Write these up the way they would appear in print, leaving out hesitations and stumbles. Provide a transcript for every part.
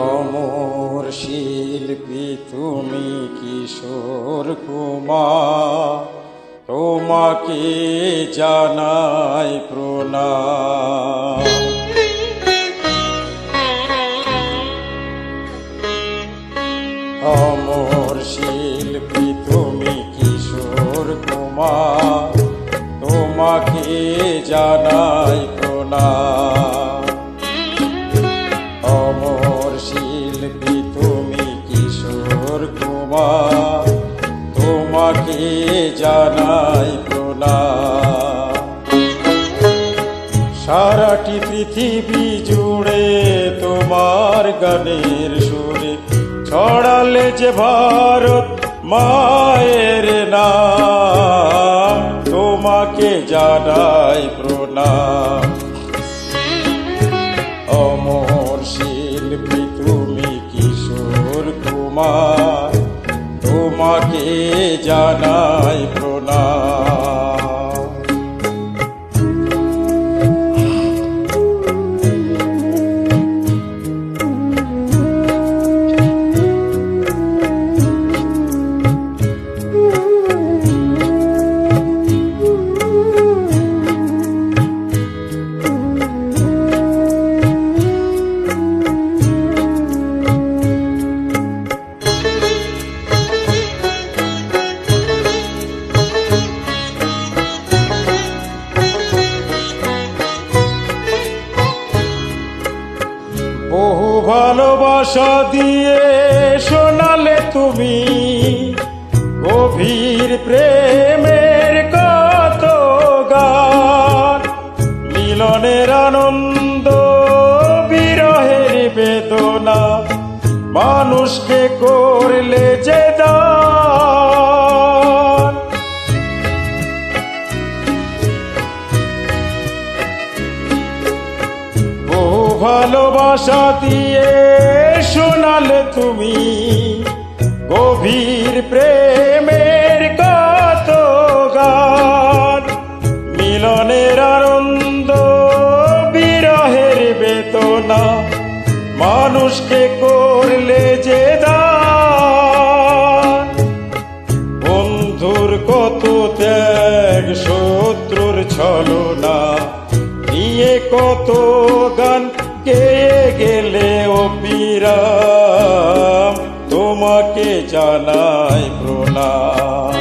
অমর শিল্পী তুমি কিশোর কুমার, তোমাকে জানাই প্রণাম। অমর শিল্পী তুমি কিশোর কুমার, তোমাকে জানাই প্রণাম। অমর শিল্পী তুমি কিশোর কুমার, তোমাকে জানাই প্রণাম। সারাটি পৃথিবী জুড়ে তোমার গানের সুরে ছড়ালে যে ভারত মায়ের নাম, তোমাকে জানাই প্রণাম। অমর শিল্পী তুমি কিশোর কুমার, তোমাকে জানাই প্রণাম। বহু ভালোবাসা দিয়ে শোনালে তুমি গভীর প্রেমের কত গান। মিলনের আনন্দ বিরহের বেদনা মানুষকে করলে যে দান। ভালোবাসা দিয়ে শোনালে তুমি গভীর প্রেমের কত গান। মিলনের আনন্দ বিরহের বেদনা মানুষকে করলে যে দান। বন্ধুর কত ত্যাগ শত্রুর ছলনা নিয়ে কত গান গেয়ে গেলে ও পিরাম, তোমাকে জানাই প্রণাম।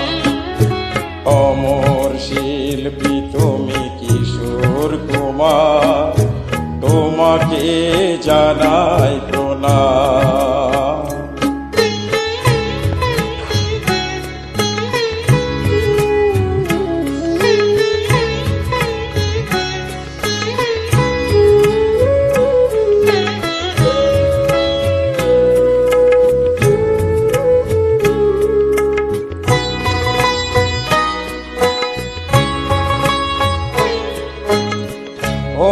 অমর শিল্পী তুমি কিশোর কুমার, তোমাকে জানাই প্রণাম।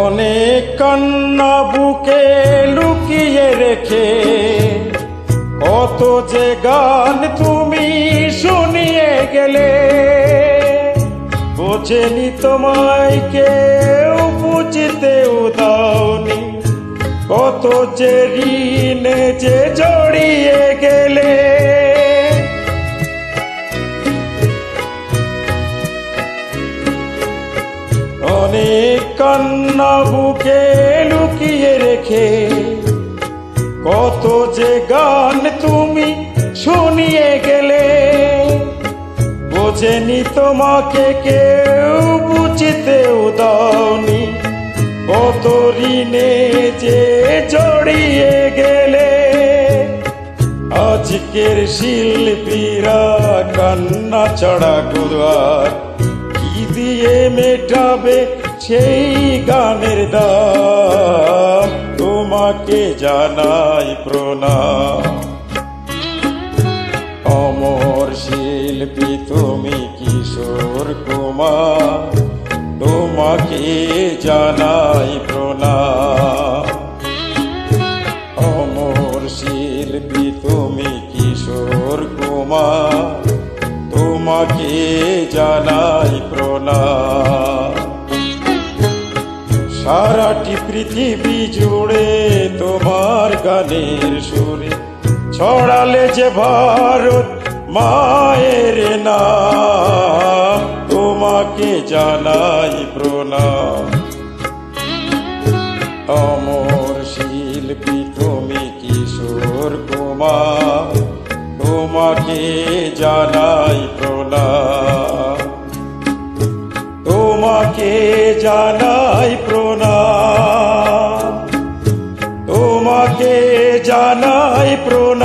অনেক কান্না বুকে লুকিয়ে রেখে কত যে গান তুমি শুনিয়ে গেলে। বোঝেনি তোমায় কেউ, বুঝতেও দাওনি কত যে ঋণে যে জড়িয়ে গেলে। অনেক কান্না বুকে লুকিয়ে রেখে কত যে গান তুমি শুনিয়ে গেলে। বোঝেনি তোমাকে কেউ, বুঝতেও দাওনি কত ঋণে যে জড়িয়ে গেলে। আজকের শিল্পীরা কান্না ছড়া গুরুয়ার কি দিয়ে মেটাবে সেই গানের দাম, তোমাকে জানাই প্রণাম। অমর শিল্পী তুমি কিশোর কুমার, তোমাকে জানাই প্রণাম। অমর শিল্পী তুমি কিশোর কুমার, তোমাকে জানাই প্রণাম। সারাটি পৃথিবী জুড়ে তোমার গানের সুরে ছড়ালে যে ভারত মায়ের নাম, তোমাকে জানাই প্রণাম। অমর শিল্পী তুমি কিশোর কুমার, তোমাকে জানাই প্রণাম, তোমাকে জানাই প্রণাম, তোমাকে জানাই প্রণাম।